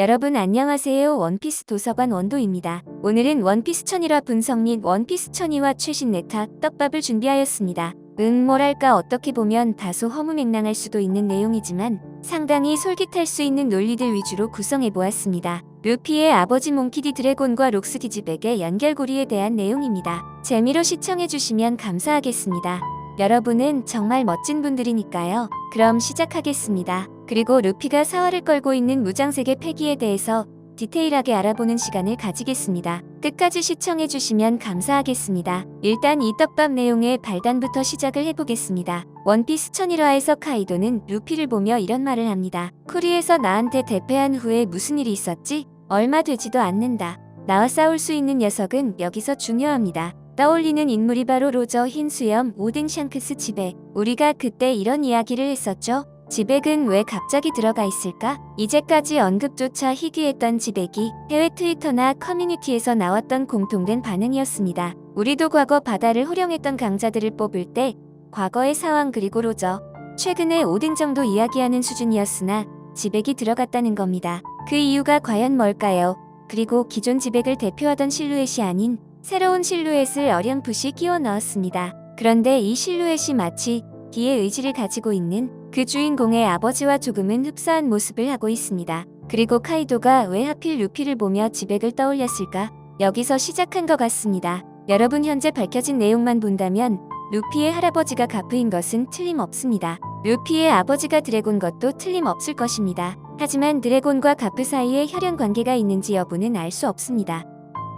여러분 안녕하세요. 원피스 도서관 원도입니다. 오늘은 원피스 천일화 분석 및 원피스 천이화 최신 네타 떡밥을 준비하였습니다. 뭐랄까 어떻게 보면 다소 허무맹랑할 수도 있는 내용이지만 상당히 솔깃할 수 있는 논리들 위주로 구성해보았습니다. 루피의 아버지 몽키디 드래곤과 록스 기지백의 연결고리에 대한 내용입니다. 재미로 시청해주시면 감사하겠습니다. 여러분은 정말 멋진 분들이니까요. 그럼 시작하겠습니다. 그리고 루피가 사활을 걸고 있는 무장색의 패기에 대해서 디테일하게 알아보는 시간을 가지겠습니다. 끝까지 시청해주시면 감사하겠습니다. 일단 이 떡밥 내용의 발단부터 시작을 해보겠습니다. 원피스 천일화에서 카이도는 루피를 보며 이런 말을 합니다. 쿠리에서 나한테 대패한 후에 무슨 일이 있었지? 얼마 되지도 않는다. 나와 싸울 수 있는 녀석은 여기서 중요합니다. 떠올리는 인물이 바로 로저 흰수염 오뎅 샹크스 지백. 우리가 그때 이런 이야기를 했었죠. 지백은 왜 갑자기 들어가 있을까? 이제까지 언급조차 희귀했던 지백이 해외 트위터나 커뮤니티에서 나왔던 공통된 반응이었습니다. 우리도 과거 바다를 호령했던 강자들을 뽑을 때 과거의 상황 그리고 로저, 최근의 오뎅 정도 이야기하는 수준이었으나 지백이 들어갔다는 겁니다. 그 이유가 과연 뭘까요? 그리고 기존 지백을 대표하던 실루엣이 아닌 새로운 실루엣을 어렴풋이 끼워 넣었습니다. 그런데 이 실루엣이 마치 기의 의지를 가지고 있는 그 주인공의 아버지와 조금은 흡사한 모습을 하고 있습니다. 그리고 카이도가 왜 하필 루피를 보며 지백을 떠올렸을까? 여기서 시작한 것 같습니다. 여러분 현재 밝혀진 내용만 본다면 루피의 할아버지가 가프인 것은 틀림없습니다. 루피의 아버지가 드래곤 것도 틀림없을 것입니다. 하지만 드래곤과 가프 사이에 혈연 관계가 있는지 여부는 알 수 없습니다.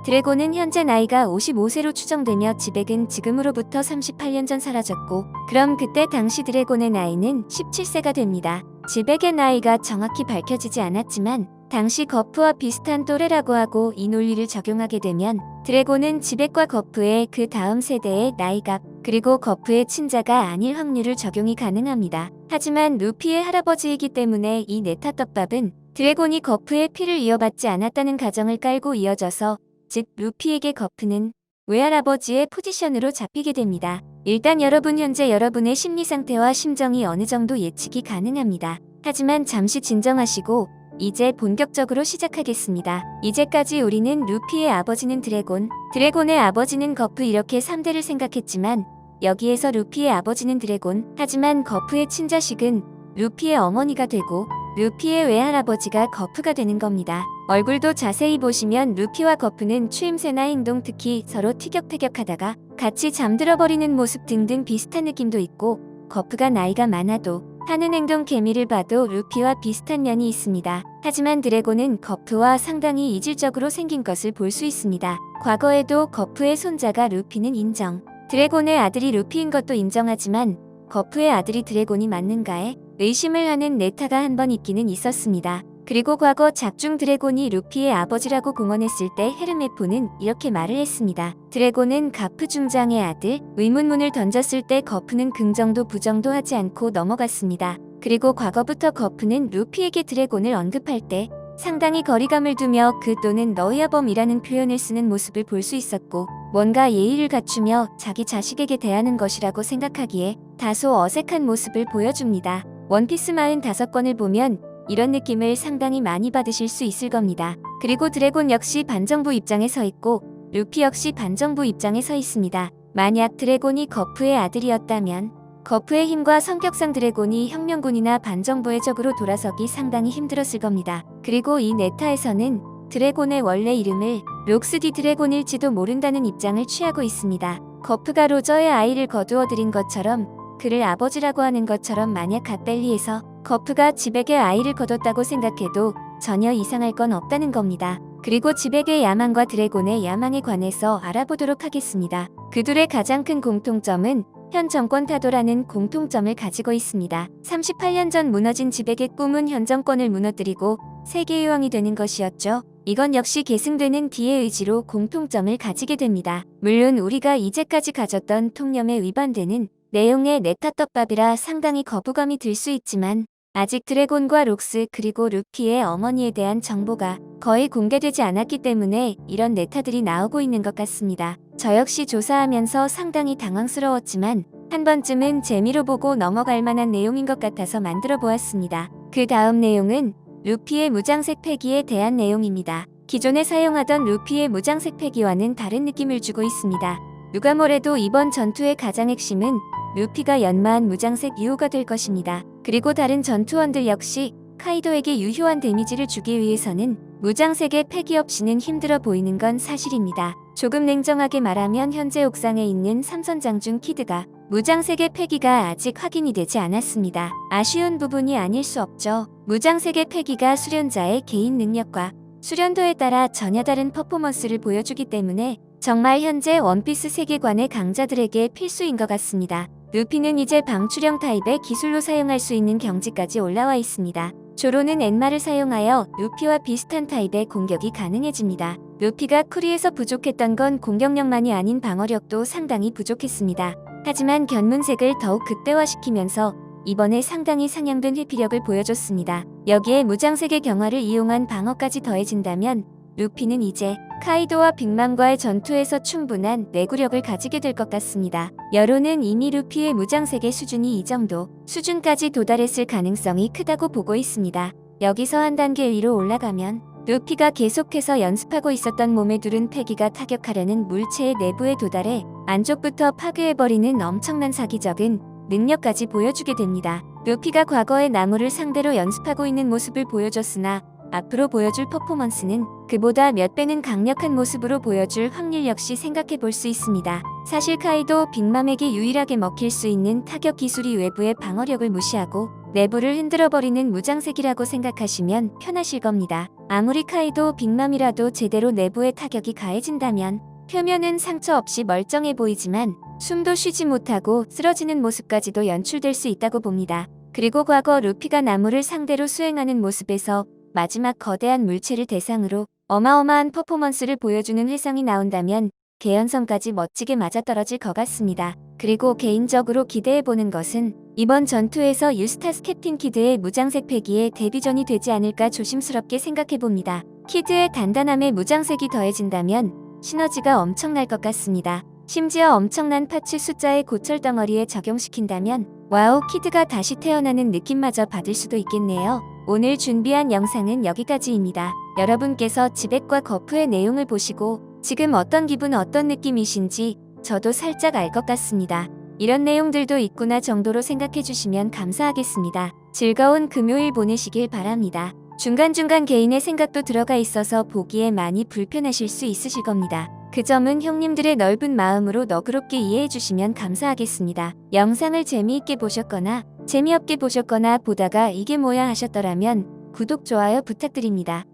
드래곤은 현재 나이가 55세로 추정되며 지백은 지금으로부터 38년 전 사라졌고 그럼 그때 당시 드래곤의 나이는 17세가 됩니다. 지백의 나이가 정확히 밝혀지지 않았지만 당시 거프와 비슷한 또래라고 하고 이 논리를 적용하게 되면 드래곤은 지백과 거프의 그 다음 세대의 나이갑 그리고 거프의 친자가 아닐 확률을 적용이 가능합니다. 하지만 루피의 할아버지이기 때문에 이 네타 떡밥은 드래곤이 거프의 피를 이어받지 않았다는 가정을 깔고 이어져서 즉 루피에게 거프는 외할아버지의 포지션으로 잡히게 됩니다. 일단 여러분 현재 여러분의 심리 상태와 심정이 어느 정도 예측이 가능합니다. 하지만 잠시 진정하시고 이제 본격적으로 시작하겠습니다. 이제까지 우리는 루피의 아버지는 드래곤, 드래곤의 아버지는 거프 이렇게 3대를 생각했지만 여기에서 루피의 아버지는 드래곤, 하지만 거프의 친자식은 루피의 어머니가 되고 루피의 외할아버지가 거프가 되는 겁니다. 얼굴도 자세히 보시면 루피와 거프는 추임새나 행동 특히 서로 티격태격하다가 같이 잠들어버리는 모습 등등 비슷한 느낌도 있고 거프가 나이가 많아도 하는 행동 케미를 봐도 루피와 비슷한 면이 있습니다. 하지만 드래곤은 거프와 상당히 이질적으로 생긴 것을 볼 수 있습니다. 과거에도 거프의 손자가 루피는 인정. 드래곤의 아들이 루피인 것도 인정하지만 거프의 아들이 드래곤이 맞는가에 의심을 하는 네타가 한 번 있기는 있었습니다. 그리고 과거 작중 드래곤이 루피의 아버지라고 공언했을 때 헤르메포는 이렇게 말을 했습니다. 드래곤은 가프 중장의 아들, 의문문을 던졌을 때 거프는 긍정도 부정도 하지 않고 넘어갔습니다. 그리고 과거부터 거프는 루피에게 드래곤을 언급할 때 상당히 거리감을 두며 그 또는 너희야 범이라는 표현을 쓰는 모습을 볼 수 있었고 뭔가 예의를 갖추며 자기 자식에게 대하는 것이라고 생각하기에 다소 어색한 모습을 보여줍니다. 원피스 45권을 보면 이런 느낌을 상당히 많이 받으실 수 있을 겁니다. 그리고 드래곤 역시 반정부 입장에 서 있고 루피 역시 반정부 입장에 서 있습니다. 만약 드래곤이 거프의 아들이었다면 거프의 힘과 성격상 드래곤이 혁명군이나 반정부의 적으로 돌아서기 상당히 힘들었을 겁니다. 그리고 이 네타에서는 드래곤의 원래 이름을 록스디 드래곤일지도 모른다는 입장을 취하고 있습니다. 거프가 로저의 아이를 거두어 들인 것처럼 그를 아버지라고 하는 것처럼 만약 갓벨리에서 거프가 지백의 아이를 거뒀다고 생각해도 전혀 이상할 건 없다는 겁니다. 그리고 지백의 야망과 드래곤의 야망에 관해서 알아보도록 하겠습니다. 그 둘의 가장 큰 공통점은 현 정권 타도라는 공통점을 가지고 있습니다. 38년 전 무너진 지백의 꿈은 현 정권을 무너뜨리고 세계의 왕이 되는 것이었죠. 이건 역시 계승되는 D의 의지로 공통점을 가지게 됩니다. 물론 우리가 이제까지 가졌던 통념에 위반되는 내용의 네타 떡밥이라 상당히 거부감이 들 수 있지만 아직 드래곤과 록스 그리고 루피의 어머니에 대한 정보가 거의 공개되지 않았기 때문에 이런 네타들이 나오고 있는 것 같습니다. 저 역시 조사하면서 상당히 당황스러웠지만 한 번쯤은 재미로 보고 넘어갈 만한 내용인 것 같아서 만들어 보았습니다. 그 다음 내용은 루피의 무장색 패기에 대한 내용입니다. 기존에 사용하던 루피의 무장색 패기와는 다른 느낌을 주고 있습니다. 누가 뭐래도 이번 전투의 가장 핵심은 루피가 연마한 무장색 유호가 될 것입니다. 그리고 다른 전투원들 역시 카이도에게 유효한 데미지를 주기 위해서는 무장색의 패기 없이는 힘들어 보이는 건 사실입니다. 조금 냉정하게 말하면 현재 옥상에 있는 3선장 중 키드가 무장색의 패기가 아직 확인이 되지 않았습니다. 아쉬운 부분이 아닐 수 없죠. 무장색의 패기가 수련자의 개인 능력과 수련도에 따라 전혀 다른 퍼포먼스를 보여주기 때문에 정말 현재 원피스 세계관의 강자들에게 필수인 것 같습니다. 루피는 이제 방출형 타입의 기술로 사용할 수 있는 경지까지 올라와 있습니다. 조로는 엔마를 사용하여 루피와 비슷한 타입의 공격이 가능해집니다. 루피가 쿠리에서 부족했던 건 공격력만이 아닌 방어력도 상당히 부족했습니다. 하지만 견문색을 더욱 극대화시키면서 이번에 상당히 상향된 회피력을 보여줬습니다. 여기에 무장색의 경화를 이용한 방어까지 더해진다면 루피는 이제 카이도와 빅맘과의 전투에서 충분한 내구력을 가지게 될 것 같습니다. 여론은 이미 루피의 무장색의 수준이 이 정도 수준까지 도달했을 가능성이 크다고 보고 있습니다. 여기서 한 단계 위로 올라가면 루피가 계속해서 연습하고 있었던 몸에 두른 패기가 타격하려는 물체의 내부에 도달해 안쪽부터 파괴해버리는 엄청난 사기적인 능력까지 보여주게 됩니다. 루피가 과거에 나무를 상대로 연습하고 있는 모습을 보여줬으나 앞으로 보여줄 퍼포먼스는 그보다 몇 배는 강력한 모습으로 보여줄 확률 역시 생각해 볼 수 있습니다. 사실 카이도 빅맘에게 유일하게 먹힐 수 있는 타격 기술이 외부의 방어력을 무시하고 내부를 흔들어버리는 무장색이라고 생각하시면 편하실 겁니다. 아무리 카이도 빅맘이라도 제대로 내부의 타격이 가해진다면 표면은 상처 없이 멀쩡해 보이지만 숨도 쉬지 못하고 쓰러지는 모습까지도 연출될 수 있다고 봅니다. 그리고 과거 루피가 나무를 상대로 수행하는 모습에서 마지막 거대한 물체를 대상으로 어마어마한 퍼포먼스를 보여주는 회상이 나온다면 개연성까지 멋지게 맞아떨어질 것 같습니다. 그리고 개인적으로 기대해보는 것은 이번 전투에서 유스타스 캡틴 키드의 무장색 패기에 데뷔전이 되지 않을까 조심스럽게 생각해봅니다. 키드의 단단함에 무장색이 더해진다면 시너지가 엄청날 것 같습니다. 심지어 엄청난 파츠 숫자의 고철 덩어리에 적용시킨다면 와우, 키드가 다시 태어나는 느낌마저 받을 수도 있겠네요. 오늘 준비한 영상은 여기까지입니다. 여러분께서 지백과 거프의 내용을 보시고 지금 어떤 기분 어떤 느낌이신지 저도 살짝 알 것 같습니다. 이런 내용들도 있구나 정도로 생각해 주시면 감사하겠습니다. 즐거운 금요일 보내시길 바랍니다. 중간중간 개인의 생각도 들어가 있어서 보기에 많이 불편하실 수 있으실 겁니다. 그 점은 형님들의 넓은 마음으로 너그럽게 이해해 주시면 감사하겠습니다. 영상을 재미있게 보셨거나 재미없게 보셨거나 보다가 이게 뭐야 하셨더라면 구독, 좋아요 부탁드립니다.